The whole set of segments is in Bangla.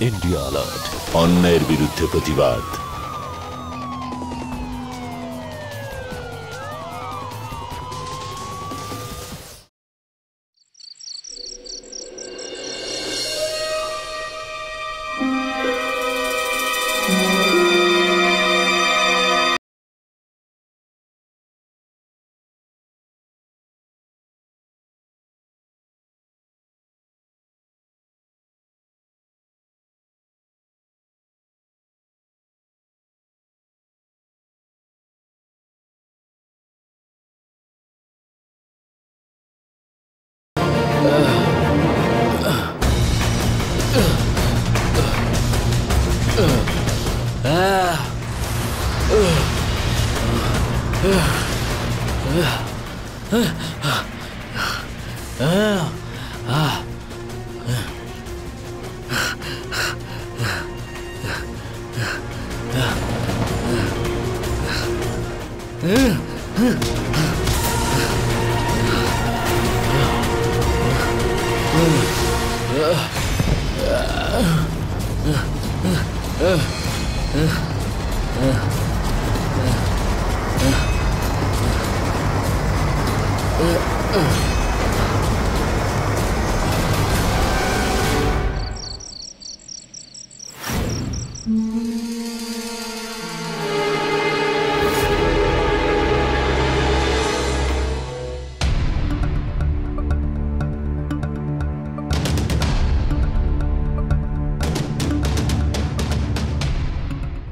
इंडिया अलर्ट, अन्यायेर बिरुद्धे प्रतिबाद।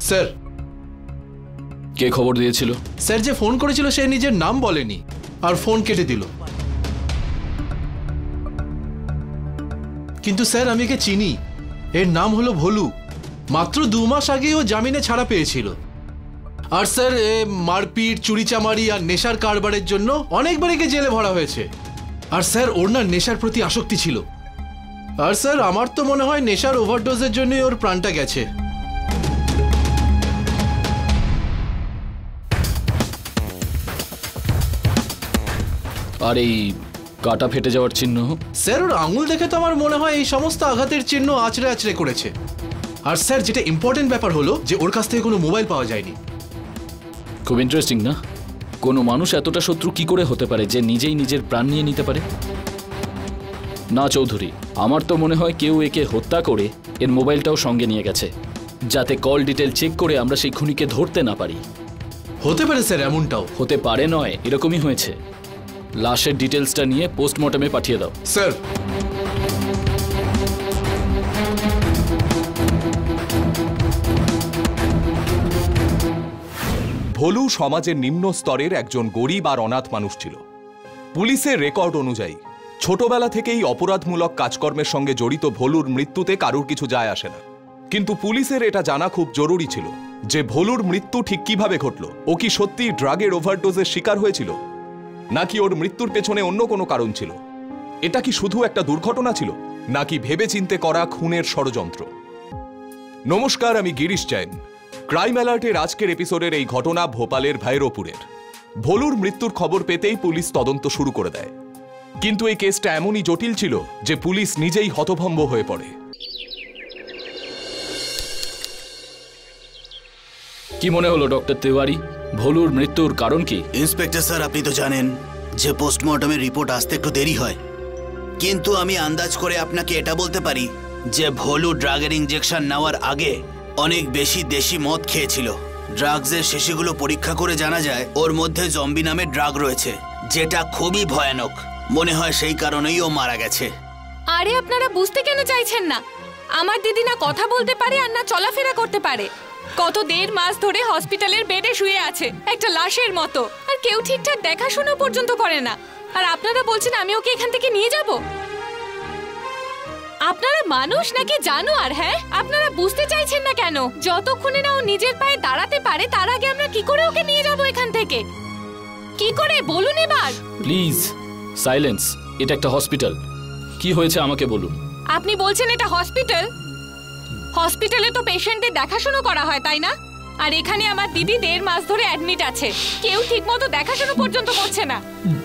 স্যার, কে খবর দিয়েছিল? স্যার, যে ফোন করেছিল সে নিজের নাম বলেনি আর ফোন কেটে দিল। কিন্তু স্যার, আমি একে চিনি। এর নাম হলো ভোলু। মাত্র 2 মাস আগেই ও জামিনে ছাড়া পেয়েছিল। আর স্যার, মারপিট, চুরিচামারি আর নেশার কারবারের জন্য অনেকবার একে জেলে ভরা হয়েছে। আর স্যার, ওর না নেশার প্রতি আসক্তি ছিল। আর স্যার, আমার তো মনে হয় নেশার ওভারডোজের জন্যই ওর প্রাণটা গেছে। আর এই কাটা ফেটে যাওয়ার চিহ্ন? স্যার, ওর আঙুল দেখে তো আমার মনে হয় এই সমস্ত আঘাতের চিহ্ন আঁচড়ে আঁচড়ে করেছে। আর স্যার, যেটা ইম্পর্টেন্ট ব্যাপার হলো যে ওর কাছ থেকে কোনো মোবাইল পাওয়া যায়নি। খুব ইন্টারেস্টিং না? কোনো মানুষ এতটা শত্রু কি করে হতে পারে যে নিজেই নিজের প্রাণ নিয়ে নিতে পারে? না চৌধুরী, আমার তো মনে হয় কেউ একে হত্যা করে এর মোবাইলটাও সঙ্গে নিয়ে গেছে, যাতে কল ডিটেল চেক করে আমরা সেই খুনিকে ধরতে না পারি। হতে পারে স্যার, এমনটাও হতে পারে নয়, এরকমই হয়েছে। লাশের ডিটেলসটা নিয়ে পোস্টমর্টমে পাঠিয়ে দাও। স্যার। ভোলু সমাজের নিম্ন স্তরের একজন গরিব আর অনাথ মানুষ ছিল। পুলিশের রেকর্ড অনুযায়ী ছোটবেলা থেকেই অপরাধমূলক কাজকর্মের সঙ্গে জড়িত ভোলুর মৃত্যুতে কারুর কিছু যায় আসে না। কিন্তু পুলিশের এটা জানা খুব জরুরি ছিল যে ভোলুর মৃত্যু ঠিক কিভাবে ঘটল। ও কি সত্যি ড্রাগের ওভারডোজের শিকার হয়েছিল, নাকি ওর মৃত্যুর পেছনে অন্য কোনো কারণ ছিল? এটা কি শুধু একটা দুর্ঘটনা ছিল, নাকি ভেবেচিন্তে করা খুনের ষড়যন্ত্র? নমস্কার, আমি গিরিশ জৈন। ক্রাইম অ্যালার্টের আজকের এপিসোডের এই ঘটনা ভোপালের ভাইরোপুরের। ভোলুর মৃত্যুর খবর পেতেই পুলিশ তদন্ত শুরু করে দেয়। কিন্তু এই কেসটা এমনই জটিল ছিল যে পুলিশ নিজেই হতভম্ব হয়ে পড়ে। কি মনে হলো ডক্টর তিওয়ারি, ভোলুর মৃত্যুর কারণ কি? ইন্সপেক্টর স্যার, আপনি তো জানেন যে পোস্টমর্টমের রিপোর্ট আসতে একটু দেরি হয়, কিন্তু আমি আন্দাজ করে আপনাকে এটা বলতে পারি যে ভোলু ড্রাগের ইনজেকশন নেওয়ার আগে অনেক বেশি দেশি মদ খেয়েছিল। ড্রাগসের শেষগুলো পরীক্ষা করে জানা যায় ওর মধ্যে জম্বি নামের ড্রাগ রয়েছে, যেটা খুবই ভয়ানক। মনে হয় সেই কারণেই ও মারা গেছে। আরে আপনারা বুঝতে কেন চাইছেন না? আমার দিদি না কথা বলতে পারে আর না চলাফেরা করতে পারে। কত 1.5 মাস ধরে হসপিটালের বেডে শুয়ে আছে একটা লাশের মতো, আর কেউ ঠিকঠাক দেখাশোনা পর্যন্ত করে না। আর আপনারা বলছেন আমি ওকে এখান থেকে নিয়ে যাব? আপনারা মানুষ নাকি জানোয়ার? হ্যাঁ, আপনারা বুঝতে চাইছেন না কেন? যতক্ষণে না ও নিজের পায়ে দাঁড়াতে পারে তার আগে আমরা কি করে ওকে নিয়ে যাব এখান থেকে? কি করে বলুন এবার? Please silence. এটা একটা হসপিটাল। কি হয়েছে আমাকে বলুন। আপনি বলছেন এটা হসপিটাল? হসপিটালে তো পেশেন্টদের দেখাশোনা করা হয়, তাই না? আর এখানে আমার দিদি 1.5 মাস ধরে অ্যাডমিট আছে, কেউ ঠিকমতো দেখাশোনা পর্যন্ত করছে না।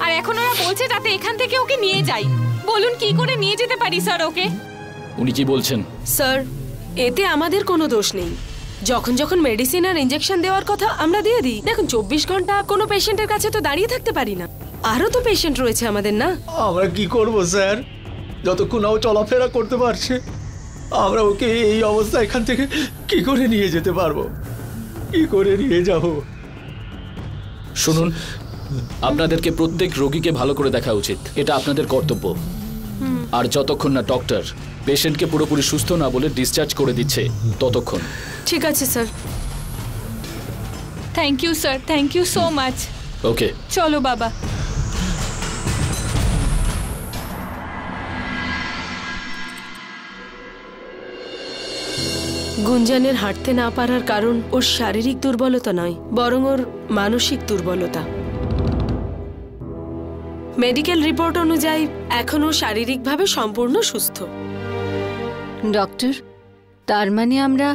আর এখন ওরা বলছে যাতে এখান থেকে ওকে নিয়ে যাই। বলুন কি করে নিয়ে যেতে পারি স্যার ওকে? উনি কি বলছেন? স্যার, এতে আমাদের কোনো দোষ নেই। যখন যখন মেডিসিন আর ইনজেকশন দেওয়ার কথা আমরা দিয়ে দিই। দেখুন 24 ঘন্টা কোনো পেশেন্টের কাছে তো দাঁড়িয়ে থাকতে পারি না, আরও তো পেশেন্ট রয়েছে আমাদের, না? আমরা কি করব স্যার? যতক্ষণ ও চলাফেরা করতে পারছে আমরা ওকে এই অবস্থা এখান থেকে কি করে নিয়ে যেতে পারবো? কি করে নিয়ে যাব? শুনুন, আপনাদেরকে প্রত্যেক রোগীকে ভালো করে দেখা উচিত, এটা আপনাদের কর্তব্য। আর যতক্ষণ না ডক্টর পেশেন্টকে পুরোপুরি সুস্থ না বলে ডিসচার্জ করে দিচ্ছে ততক্ষণ। ঠিক আছে sir. Thank you sir, thank you so much. Okay, চলো বাবা। গুঞ্জনের হাঁটতে না পারার কারণ ওর শারীরিক দুর্বলতা নয়, বরং ওর মানসিক দুর্বলতা। মেডিকেল রিপোর্ট অনুযায়ী এখনও শারীরিকভাবে সম্পূর্ণ সুস্থ। ডক্টর, তার মানে আমরা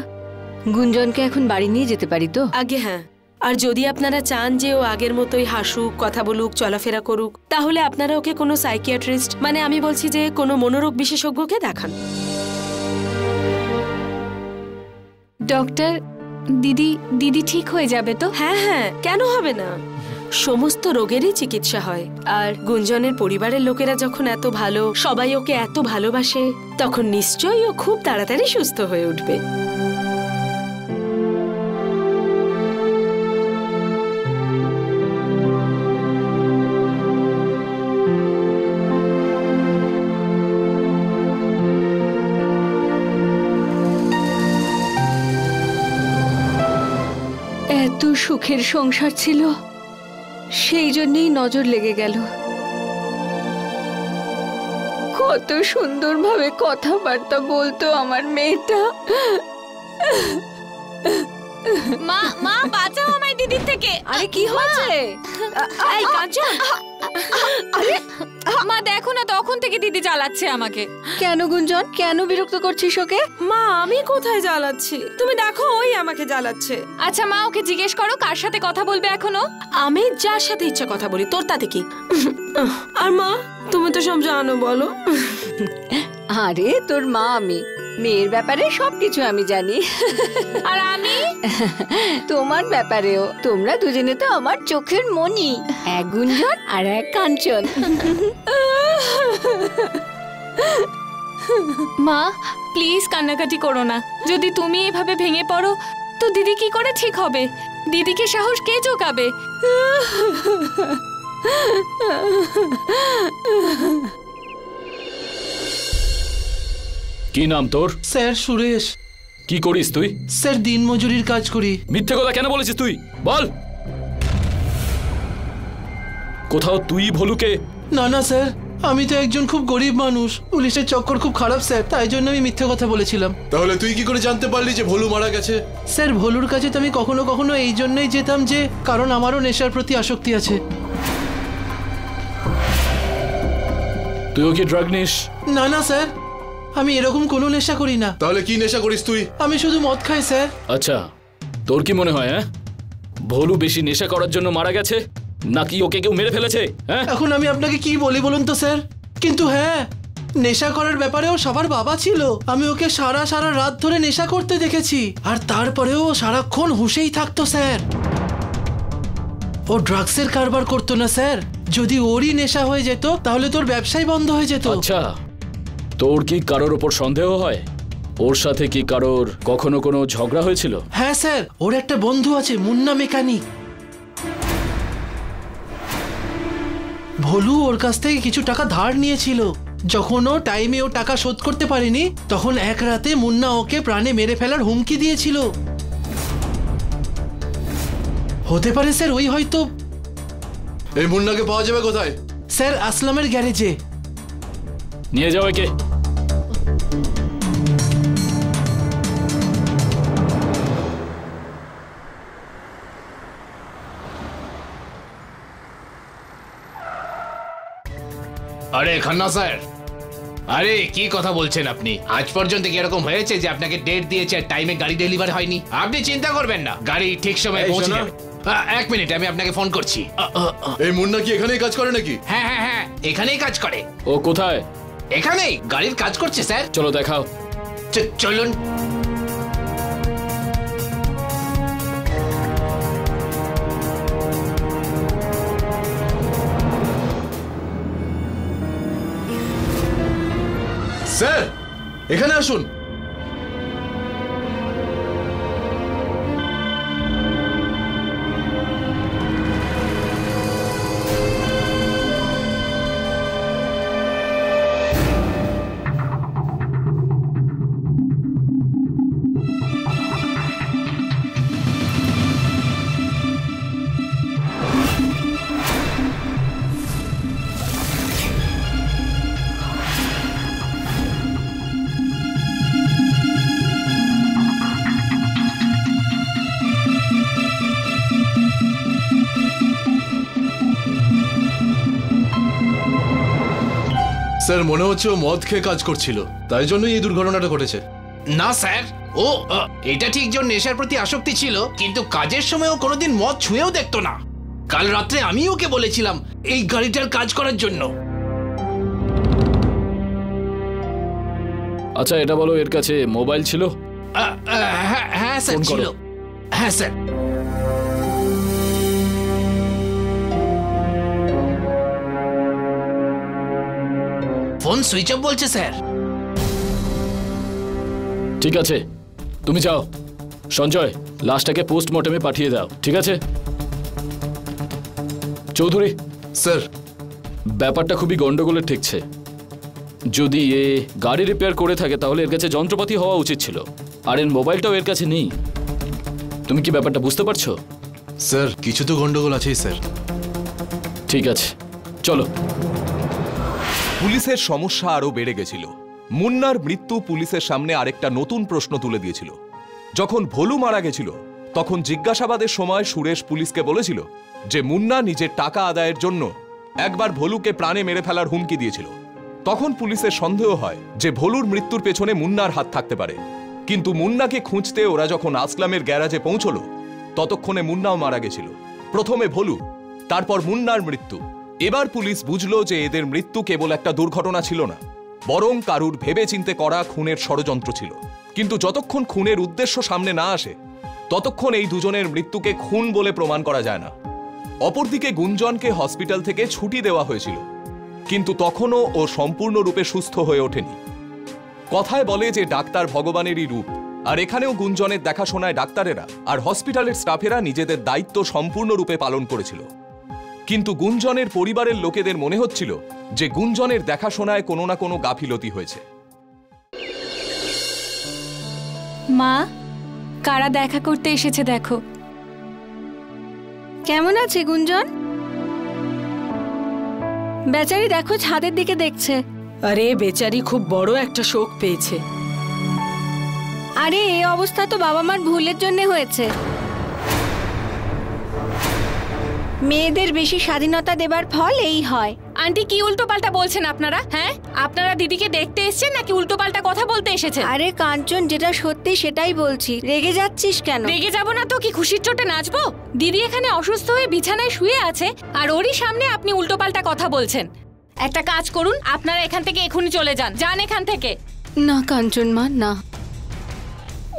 গুঞ্জনকে এখন বাড়ি নিয়ে যেতে পারি তো? আগে হ্যাঁ, আর যদি আপনারা চান যে ও আগের মতোই হাসুক, কথা বলুক, চলাফেরা করুক, তাহলে আপনারা ওকে কোনো সাইকিয়াট্রিস্ট, মানে আমি বলছি যে কোনো মনোরোগ বিশেষজ্ঞকে দেখান। ডক্টর, দিদি ঠিক হয়ে যাবে তো? হ্যাঁ হ্যাঁ, কেন হবে না? সমস্ত রোগেরই চিকিৎসা হয়। আর গুঞ্জনের পরিবারের লোকেরা যখন এত ভালো, সবাই ওকে এত ভালোবাসে, তখন নিশ্চয়ই ও খুব তাড়াতাড়ি সুস্থ হয়ে উঠবে। এত সুখের সংসার ছিল, সেই জন্যই নজর লেগে গেল। কত সুন্দরভাবে কথাবার্তা বলতো আমার মেয়েটা। মা, মা বাঁচাও আমায় দিদির থেকে। আরে কি হয়েছে? এই কাঞ্চন, মা দেখো না, তখন থেকে দিদি জ্বালাচ্ছে আমাকে। কেন গুঞ্জন, কেন বিরক্ত করছিস ওকে? মা, আমি কোথায় জ্বালাচ্ছি? তুমি দেখো, ওই আমাকে জ্বালাচ্ছে। আচ্ছা মা, ওকে জিজ্ঞেস করো কার সাথে কথা বলবে এখনো। আমি যার সাথে ইচ্ছা কথা বলি, তোর তাতে কি? আর মা, তুমি তো সব জানো, বলো। আরে তোর মা আমি, মেয়ের ব্যাপারে সবকিছু আমি জানি। আর আমি তোমার ব্যাপারেও। তোমরা দুজনে তো আমার চোখের মণি, এক গুঞ্জন আর এক কাঞ্চন। মা প্লিজ কান্নাকাটি করো না। যদি তুমি এইভাবে ভেঙে পড়ো তো দিদি কি করে ঠিক হবে? দিদিকে সাহস কে জোগাবে? কি নাম তোর? স্যার সুরেশ। কি করিস তুই? স্যার দিনমজুরির কাজ করি। মিথ্যে কথা কেন বলেছিস তুই? বল। কোথাও তুই ভলুকে? না না স্যার, আমি তো একজন খুব গরিব মানুষ। পুলিশের চক্কর খুব খারাপ স্যার, তাই জন্য আমি মিথ্যে কথা বলেছিলাম। তাহলে তুই কি করে জানতে পারলি যে ভোলু মারা গেছে? স্যার ভোলুর কাছে তো আমি কখনো কখনো এই জন্যই যেতাম যে কারণ আমারও নেশার প্রতি আসক্তি আছে। তুইও কি ড্রাগ নিস? না না স্যার, আমি এরকম কোনো নেশা করি না। তাহলে কি নেশা করিস তুই? আমি শুধু মদ খাই স্যার। আচ্ছা, তোর কি মনে হয় ভোলু বেশি নেশা করার জন্য মারা গেছে, নাকি ওকে কেউ মেরে ফেলেছে? এখন আমি আপনাকে কি বলি বলুন তো স্যার। কিন্তু হ্যাঁ, নেশা করার ব্যাপারেও সবার বাবা ছিল। আমি ওকে সারা রাত ধরে নেশা করতে দেখেছি, আর তারপরেও সারাক্ষণ হুঁশেই থাকতো স্যার। ও ড্রাগসের কারবার করতো না স্যার। যদি ওরই নেশা হয়ে যেত তাহলে তোর ব্যবসাই বন্ধ হয়ে যেত। আচ্ছা, তোর কি কারোর ওপর সন্দেহ হয়? ওর সাথে কি কারোর কখনো কোনো ঝগড়া হয়েছিল? হ্যাঁ স্যার, ওর একটা বন্ধু আছে মুন্না মেকানিক। ভোলু ওর কাছ থেকে কিছু টাকা ধার নিয়েছিল। যখন ও টাইমে ও টাকা শোধ করতে পারেনি, তখন এক রাতে মুন্না ওকে প্রাণে মেরে ফেলার হুমকি দিয়েছিল। হতে পারে স্যার ওই হয়তো। এই মুন্নাকে পাওয়া যাবে কোথায়? স্যার আসলামের গ্যারেজে। নিয়ে যাও একে। আরে খান্না স্যার, আরে কি কথা বলছেন আপনি? আজ পর্যন্ত কি এরকম হয়েছে যে আপনাকে ডেট দিয়েছে আর টাইমে গাড়ি ডেলিভারি হয়নি? আপনি চিন্তা করবেন না, গাড়ি ঠিক সময়ে পৌঁছে যাবে। এক মিনিট, আমি আপনাকে ফোন করছি। এই মুন্না কি এখানেই কাজ করে নাকি? হ্যাঁ হ্যাঁ হ্যাঁ, এখানেই কাজ করে। ও কোথায়? এখানেই গাড়ির কাজ করছে স্যার। চলো দেখাও। চলুন। স্যার এখানে আসুন। স্যার মনে হচ্ছে ও মদ খেয়ে কাজ করছিল, তাই জন্যই এই দুর্ঘটনাটা ঘটেছে। না স্যার, ও এটা ঠিক যে নেশার প্রতি আসক্তি ছিল, কিন্তু কাজের সময় ও কোনোদিন মদ ছুঁয়েও দেখতো না। কাল রাত্রে আমি ওকে বলেছিলাম এই গাড়িটার কাজ করার জন্য। আচ্ছা এটা বলো, এর কাছে মোবাইল ছিল? হ্যাঁ স্যার ছিল। হ্যাঁ স্যার। ফোন সুইচ অফ বলছে স্যার। ঠিক আছে, তুমি যাও। সঞ্জয়, লাশটাকে পোস্টমর্টমে পাঠিয়ে দাও, ঠিক আছে? চৌধুরী স্যার, ব্যাপারটা খুবই গন্ডগোলের ঠেকছে। যদি এ গাড়ি রিপেয়ার করে থাকে তাহলে এর কাছে যন্ত্রপাতি হওয়া উচিত ছিল, আর এর মোবাইলটাও এর কাছে নেই। তুমি কি ব্যাপারটা বুঝতে পারছো? স্যার কিছু তো গন্ডগোল আছেই স্যার। ঠিক আছে, চলো। পুলিশের সমস্যা আরো বেড়ে গেছিল। মুন্নার মৃত্যু পুলিশের সামনে আরেকটা নতুন প্রশ্ন তুলে দিয়েছিল। যখন ভোলু মারা গেছিল তখন জিজ্ঞাসাবাদের সময় সুরেশ পুলিশকে বলেছিল যে মুন্না নিজের টাকা আদায়ের জন্য একবার ভোলুকে প্রাণে মেরে ফেলার হুমকি দিয়েছিল। তখন পুলিশের সন্দেহ হয় যে ভোলুর মৃত্যুর পেছনে মুন্নার হাত থাকতে পারে। কিন্তু মুন্নাকে খুঁজতে ওরা যখন আসলামের গ্যারাজে পৌঁছলো ততক্ষণে মুন্নাও মারা গেছিল। প্রথমে ভোলু, তারপর মুন্নার মৃত্যু। এবার পুলিশ বুঝলো যে এদের মৃত্যু কেবল একটা দুর্ঘটনা ছিল না, বরং কারুর ভেবেচিন্তে করা খুনের ষড়যন্ত্র ছিল। কিন্তু যতক্ষণ খুনের উদ্দেশ্য সামনে না আসে ততক্ষণ এই দুজনের মৃত্যুকে খুন বলে প্রমাণ করা যায় না। অপরদিকে গুঞ্জনকে হসপিটাল থেকে ছুটি দেওয়া হয়েছিল, কিন্তু তখনও ও সম্পূর্ণরূপে সুস্থ হয়ে ওঠেনি। কথায় বলে যে ডাক্তার ভগবানেরই রূপ, আর এখানেও গুঞ্জনের দেখাশোনায় ডাক্তারেরা আর হসপিটালের স্টাফেরা নিজেদের দায়িত্ব সম্পূর্ণরূপে পালন করেছিল। কিন্তু গুঞ্জনের পরিবারের লোকেদের মনে হচ্ছিল যে গুঞ্জনের দেখাশোনায় কোনো না কোনো গাফিলতি হয়েছে। মা, কারা দেখা করতে এসেছে দেখো। কেমন আছে গুঞ্জন? বেচারি দেখো ছাদের দিকে দেখছে। আরে বেচারি খুব বড় একটা শোক পেয়েছে। আরে এই অবস্থা তো বাবা মার ভুলের জন্য হয়েছে। মেয়েদের বেশি স্বাধীনতা দেবার ফল এই হয়। আন্টি কি উল্টোপাল্টা বলছেন আপনারা? হ্যাঁ, আপনারা দিদিকে দেখতে এসেছেন নাকি উল্টোপাল্টা কথা বলতে এসেছেন? আরে কাঞ্চন, যেটা সত্যি সেটাই বলছি। রেগে যাচ্ছিস কেন? রেগে যাব না তো কি খুশির চোটে নাচবো? দিদি এখানে অসুস্থ হয়ে বিছানায় শুয়ে আছে আর ওরই সামনে আপনি উল্টোপাল্টা কথা বলছেন। একটা কাজ করুন, আপনারা এখান থেকে এখনই চলে যান। যান এখান থেকে। না কাঞ্চন মা, না,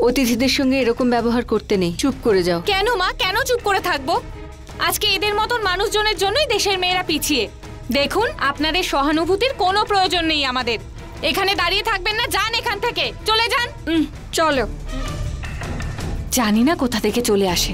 অতিথিদের সঙ্গে এরকম ব্যবহার করতে নেই। চুপ করে যাও। কেন মা, কেন চুপ করে থাকবো? আজকে এদের মতন মানুষজনের জন্যই দেশের মেয়েরা পিছিয়ে। দেখুন, আপনাদের সহানুভূতির কোনো প্রয়োজন নেই আমাদের। এখানে দাঁড়িয়ে থাকবেন না, যান এখান থেকে, চলে যান। চলো। জানি না কোথা থেকে চলে আসে।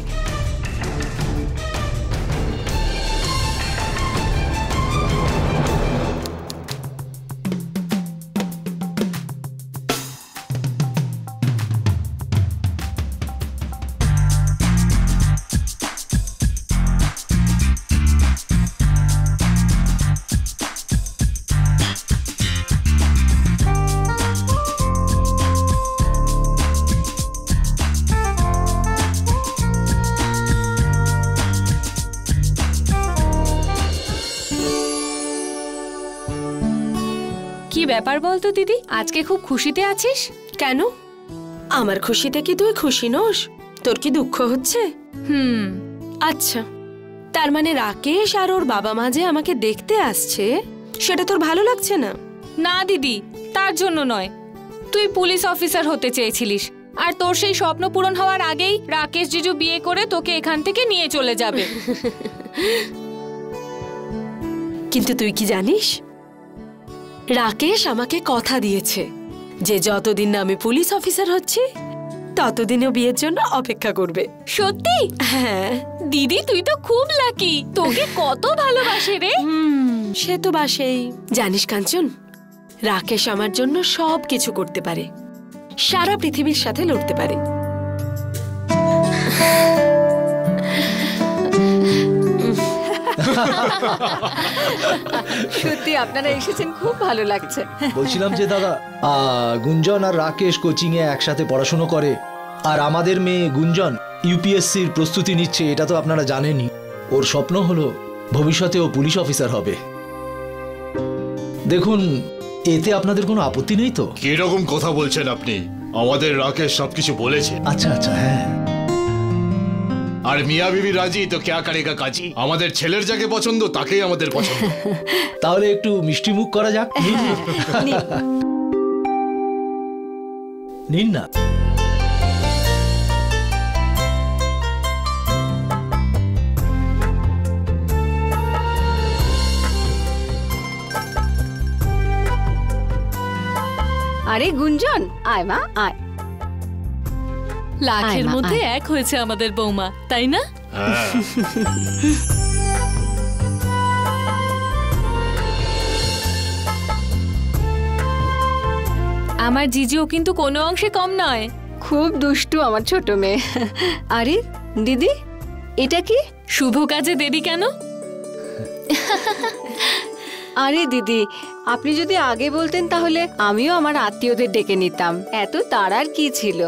কি ব্যাপার বলতো দিদি, আজকে খুব খুশিতে আছিস কেন? আমার খুশিতে কি তুই খুশি নোস? তোর কি দুঃখ হচ্ছে? আচ্ছা, তার মানে রাকেশ আর ওর বাবা মা যে আমাকে দেখতে আসছে সেটা তোর ভালো লাগছে না? না দিদি, তার জন্য নয়। তুই পুলিশ অফিসার হতে চেয়েছিলিস, আর তোর সেই স্বপ্ন পূরণ হওয়ার আগেই রাকেশ জিজু বিয়ে করে তোকে এখান থেকে নিয়ে চলে যাবে। কিন্তু তুই কি জানিস, রাকেশ আমাকে কথা দিয়েছে যে যতদিন না আমি পুলিশ অফিসার হচ্ছি ততদিনও বিয়ের জন্য অপেক্ষা করবে। সত্যি? হ্যাঁ দিদি, তুই তো খুব লাকি, তোকে কত ভালোবাসে রে। সে তো বাসেই। জানিস কাঞ্চন, রাকেশ আমার জন্য সব কিছু করতে পারে, সারা পৃথিবীর সাথে লড়তে পারে। সত্যি আপনারা এসেছেন, খুব ভালো লাগছে। বলছিলাম যে দাদা, গুঞ্জন আর রাকেশ কোচিং এ একসাথে পড়াশোনা করে, আর আমাদের মেয়ে গুঞ্জন ইউপিএসসির প্রস্তুতি নিচ্ছে, এটা তো আপনারা জানেনই। ওর স্বপ্ন হলো ভবিষ্যতে ও পুলিশ অফিসার হবে। দেখুন, এতে আপনাদের কোনো আপত্তি নেই তো? কিরকম কথা বলছেন আপনি? আমাদের রাকেশ সবকিছু বলেছে। আচ্ছা আচ্ছা, হ্যাঁ। আর মিয়া বিবি রাজি তো ক্যা করেগা কাজী। আমাদের ছেলের যাকে পছন্দ তাকেই আমাদের পছন্দ। তাহলে একটু মিষ্টি মুখ করা যাক। নিন না। আরে গুঞ্জন, আয় মা আয়। লাখের আয় মা, মধ্যে আয়। এক হয়েছে আমাদের বৌমা, তাই না? আমার জিজিও কিন্তু কোনো অংশে কম নয়। খুব দুষ্টু আমার ছোট মেয়ে। আরে দিদি, এটা কি? শুভ কাজে দেরি কেন? আরে দিদি, আপনি যদি আগে বলতেন তাহলে আমিও আমার আত্মীয়দের ডেকে নিতাম। এত তাড়ার কি ছিল?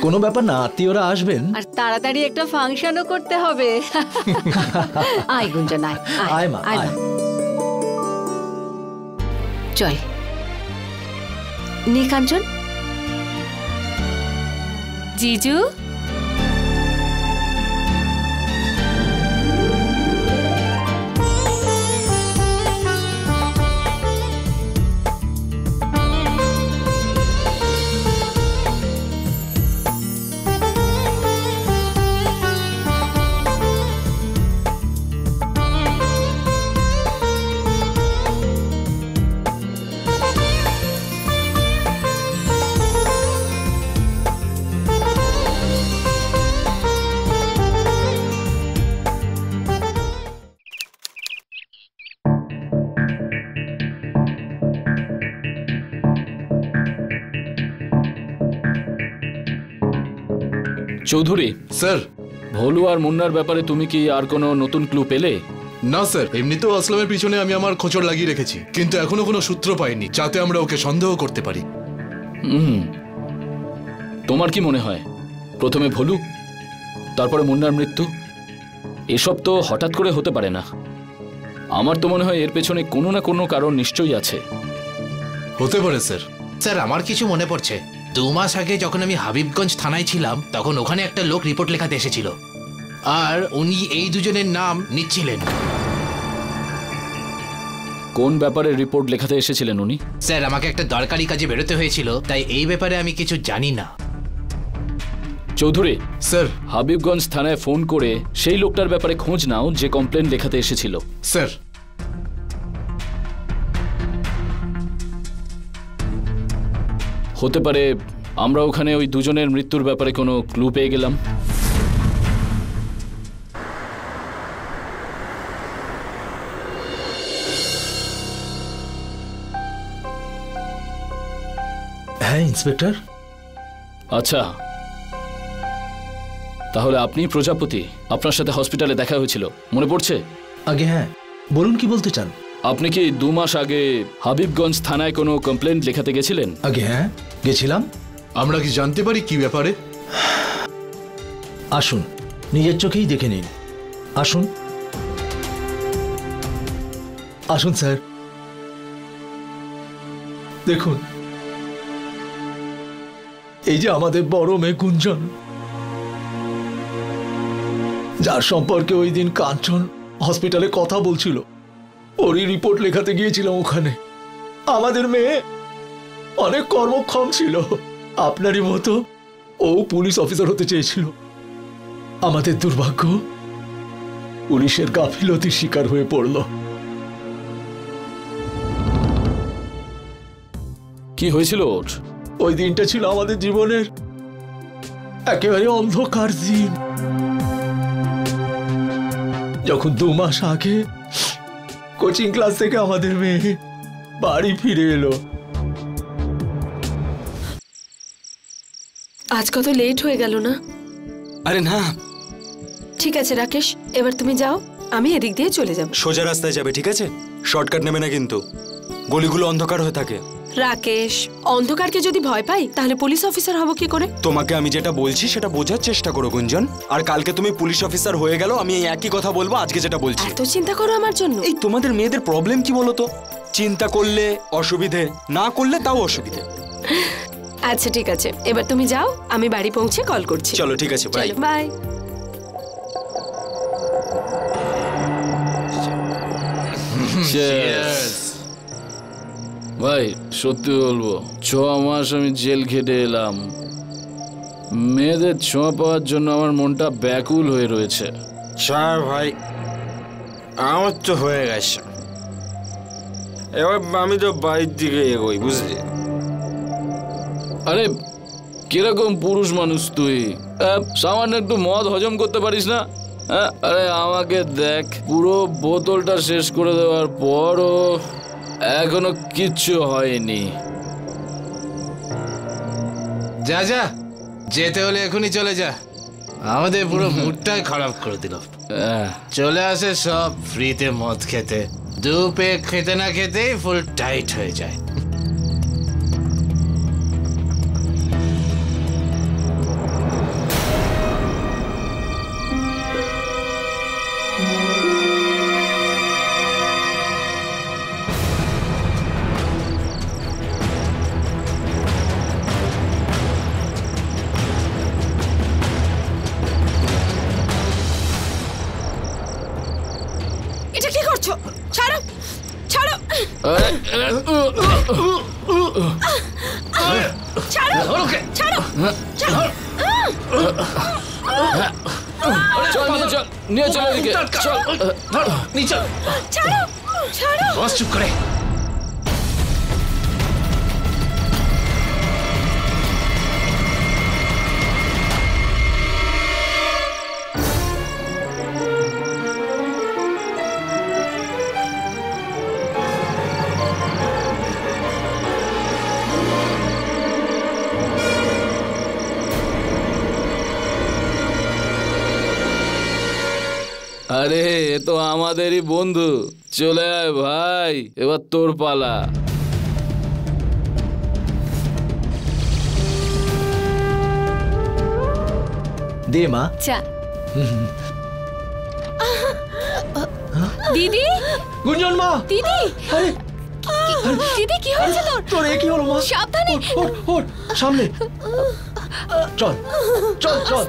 কোনো ব্যাপার না, আত্মীয়রা আসবেন। আর তাড়াতাড়ি একটা ফাংশনও করতে হবে। আয় গুঞ্জন, আয় আয় মা, আয় আয়। মা। চল নি কাঞ্চন। জিজু, চৌধুরী স্যার। ভোলু আর মুন্নার ব্যাপারে তুমি কি আর কোনো নতুন ক্লু পেলে? না স্যার, এমনিতেও আসলামের পিছনে আমি আমার খোঁচড় লাগিয়ে রেখেছি, কিন্তু এখনো কোনো সূত্র পাইনি যাতে আমরা ওকে সন্দেহ করতে পারি। তোমার কি মনে হয় প্রথমে ভোলু, তারপরে মুন্নার মৃত্যু? এসব তো হঠাৎ করে হতে পারে না। আমার তো মনে হয় এর পেছনে কোনো না কোনো কারণ নিশ্চয়ই আছে। হতে পারে স্যার। স্যার, আমার কিছু মনে পড়ছে। 2 মাস আগে যখন আমি হাবিবগঞ্জ থানায় ছিলাম তখন ওখানে একটা লোক রিপোর্ট লেখাতে এসেছিল, আর উনি এই দুজনের নাম নিচ্ছিলেন। কোন ব্যাপারে রিপোর্ট লেখাতে এসেছিলেন উনি? স্যার, আমাকে একটা দরকারি কাজে বেরোতে হয়েছিল, তাই এই ব্যাপারে আমি কিছু জানি না। চৌধুরী স্যার। হাবিবগঞ্জ থানায় ফোন করে সেই লোকটার ব্যাপারে খোঁজ নাও যে কমপ্লেন লেখাতে এসেছিল। স্যার। হতে পারে আমরা ওখানে ওই দুজনের মৃত্যুর ব্যাপারে কোনো ক্লু পেয়ে গেলাম। হ্যাঁ ইন্সপেক্টর। আচ্ছা, তাহলে আপনি প্রজাপতি, আপনার সাথে হসপিটালে দেখা হয়েছিল মনে পড়ছে? আগে হ্যাঁ, বলুন কি বলতে চান? আপনি কি 2 মাস আগে হাবিবগঞ্জ থানায় কোনো কমপ্লেন লেখাতে গেছিলেন? আগে হ্যাঁ, গেছিলাম। আমরা কি জানতে পারি কি ব্যাপারে? আসুন, নিজের চোখেই দেখে নিন। আসুন আসুন স্যার, দেখুন এই যে আমাদের বড় মেয়ে গুঞ্জন, যার সম্পর্কে ওই দিন কাঞ্চন হসপিটালে কথা বলছিল, ওরই রিপোর্ট লেখাতে গিয়েছিলাম ওখানে। আমাদের মেয়ে অনেক কর্মক্ষম ছিল, আপনারই মতো ও পুলিশ অফিসার হতে চেয়েছিল। আমাদের দুর্ভাগ্য, পুলিশের গাফিলতির শিকার হয়ে পড়ল। কি হয়েছিল ওর? ওই দিনটা ছিল আমাদের জীবনের একেবারে অন্ধকার দিন, যখন 2 মাস আগে কোচিং ক্লাস থেকে আমাদের মেয়ে বাড়ি ফিরে এলো। আজ কত লেট হয়ে গেল না? আরে না, ঠিক আছে রাকেশ, এবার তুমি যাও, আমি এদিক দিয়ে চলে যাব। সোজা রাস্তায় যাবে, ঠিক আছে? শর্টকাট নেবে না কিন্তু, গলিগুলো অন্ধকার হয়ে থাকে। রাকেশ, অন্ধকারকে যদি ভয় পাই তাহলে পুলিশ অফিসার হব কি করে? তোমাকে আমি যেটা বলছি সেটা বোঝার চেষ্টা করো গুঞ্জন। আর কালকে তুমি পুলিশ অফিসার হয়ে গেল, আমি এই একই কথা বলবো আজকে যেটা বলছি। এত চিন্তা করো আমার জন্য? এই তোমাদের মেয়েদের প্রবলেম কি বলো তো? চিন্তা করলে অসুবিধে, না করলে তাও অসুবিধে। আচ্ছা ঠিক আছে, এবার তুমি যাও, আমি বাড়ি পৌঁছে কল করছি। চলো ঠিক আছে, বাই বাই। ভাই সত্যি বলবো, 6 মাস আমি জেল খেটে এলাম। মেয়েদের ছোঁয়া পাওয়ার জন্য আমার মনটা ব্যাকুল হয়ে রয়েছে। স্যার ভাই, আমার তো হয়ে গেছে, এবার আমি তো বাড়ির দিকে এগোই, বুঝলি? আরে কিরকম পুরুষ মানুষ তুই, সামান্য একটু মদ হজম করতে পারিস না? আরে আমাকে দেখ, পুরো বোতলটা শেষ করে দেওয়ার পরও এখনো কিচ্ছু হয়নি। যা যা, যেতে হলে এখনই চলে যা, আমাদের পুরো মুডটাই খারাপ করে দিল। চলে আসে সব ফ্রিতে মদ খেতে, 2 পেগ খেতে না খেতেই ফুল টাইট হয়ে যায়। এটা কি করছো? ছাড়ো, ছাড়ো, ছাড়ো, ছাড়ো, ছাড়ো। চল নিয়ে চল এদিকে, চল নিয়ে চল। ছাড়ো, ছাড়ো। বস চুপ করে। আরে এ তো আমাদেরই বন্ধু, চলে আয় ভাই, এবার তোর পালা। দে মা। চা। দিদি, গুঞ্জন মা। দিদি, দিদি কি হয়েছে তোর? তোর কি হলো মা? সাবধানে, ওঠ, সামনে চল, চল চল,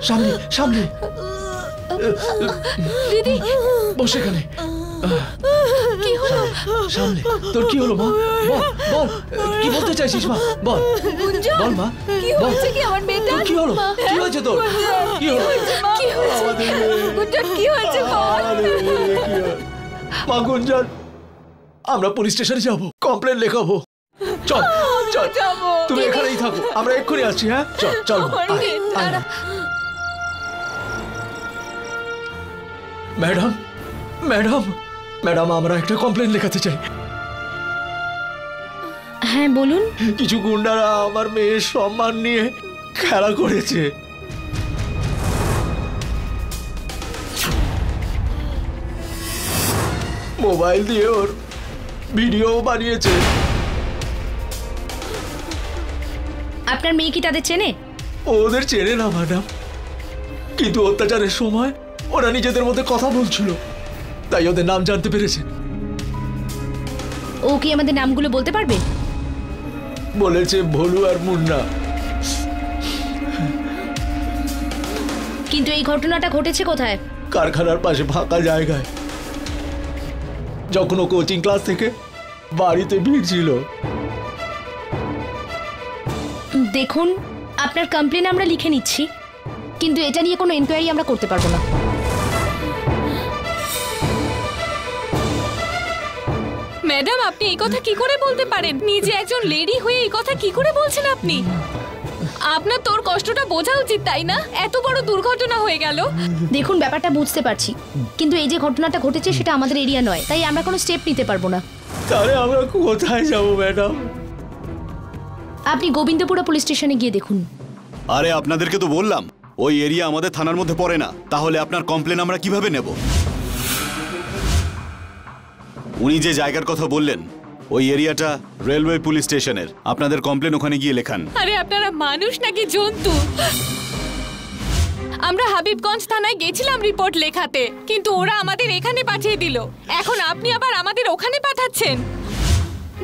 সামনে সামনে। দিদি বস এখানে। কি হলো? সামনে। তোর কি হলো মা? বল বল, কি বলতে চাইছিস মা? বল বল মা, কি হয়েছে? কি আমার মেয়েটা? কি হলো? কি হয়েছে তোর? কি হলো? কি হয়েছে? গুঞ্জন কি হয়েছে বল? মা গুঞ্জন, আমরা পুলিশ স্টেশনে যাব, কমপ্লেন লেখাবো। চল চল, তুমি এখানেই থাকো, আমরা এক্ষুনি আসছি। হ্যাঁ চল চল। ম্যাডাম ম্যাডাম ম্যাডাম, আমরা একটা কমপ্লেন লেখাতে চাই। হ্যাঁ বলুন। কিছু গুন্ডারা আমার মেয়ের সম্মান নিয়ে খেলা করেছে। মোবাইল দিয়ে ওর ভিডিও বানিয়েছে। আপনার মেয়ে কি তাদের চেনে? ওদের চেনে না ম্যাডাম, কিন্তু অত্যাচারের সময় ওরা নিজেদের মধ্যে কথা বলছিল, তাই ওদের নাম জানতে পেরেছে। ও কি আমাদের নামগুলো বলতে পারবে? বলেছে ভোলু আর মুন্না। কিন্তু এই ঘটনাটা ঘটেছে কোথায়? কারখানার পাশে ফাঁকা জায়গায়, যখন ও কোচিং ক্লাস থেকে বাড়িতে ফিরছিল। দেখুন, আপনার কমপ্লেন আমরা লিখে নিচ্ছি, কিন্তু এটা নিয়ে কোনো এনকোয়ারি আমরা করতে পারবো না। ম্যাডাম, আপনি এই কথা কি করে বলতে পারেন? নিজে একজন লেডি হয়ে এই কথা কি করে বলছেন আপনি? আপনার তোর কষ্টটা বোঝা উচিত, তাই না? এত বড় দুর্ঘটনা হয়ে গেল। দেখুন, ব্যাপারটা বুঝতে পারছি, কিন্তু এই যে ঘটনাটা ঘটেছে সেটা আমাদের এরিয়া নয়, তাই আমরা কোনো স্টেপ নিতে পারবো না। তাহলে আমরা কোথায় যাব ম্যাডাম? আপনি গোবিন্দপুরা পুলিশ স্টেশনে গিয়ে দেখুন। আরে আপনাদেরকে তো বললাম ওই এরিয়া আমাদের থানার মধ্যে পড়ে না, তাহলে আপনার কমপ্লেন আমরা কিভাবে নেব? উনি যে জায়গার কথা বললেন ওই এরিয়াটা রেলওয়ে পুলিশ স্টেশনের, আপনাদের কমপ্লেন ওখানে গিয়ে লেখান। আরে আপনারা মানুষ নাকি জন্তু? আমরা হাবিবগঞ্জ থানায় গেছিলাম রিপোর্ট লেখাতে, কিন্তু ওরা আমাদের এখানে পাঠিয়ে দিল। এখন আপনি আবার আমাদের ওখানে পাঠাচ্ছেন।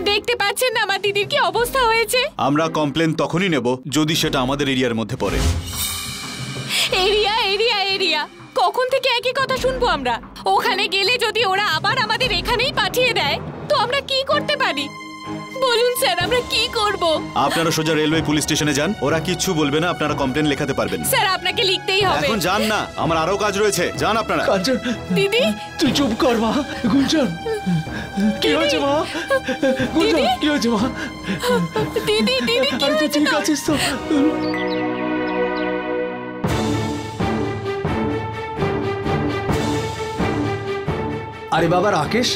দেখতে পাচ্ছেন না আমার দিদির কি অবস্থা হয়েছে? আমরা কমপ্লেন তখনই নেব যদি সেটা আমাদের এরিয়ার মধ্যে পড়ে। এরিয়া এরিয়া এরিয়া, কখন থেকে একই কথা শুনবো আমরা? ওখানে গেলে যদি ওরা আবার আমাদের এখানেই পাঠিয়ে দেয় তো আমরা কি করতে পারি? বলুন স্যার, আমরা কি করব? আপনারা সোজা রেলওয়ে পুলিশ স্টেশনে যান, ওরা কিচ্ছু বলবে না, আপনারা কমপ্লেন লেখাতে পারবেন। স্যার, আপনাকে লিখতেই হবে। এখন যান না, আমার আরো কাজ রয়েছে, যান আপনারা। কাঞ্চন, দিদি তুই চুপ কর মা। গুঞ্জন, কি হয়েছে মা? গুঞ্জন, কি হয়েছে মা? দিদি দিদি, আরে তুই ঠিক আছিস তো? আরে বাবা রাকেশ,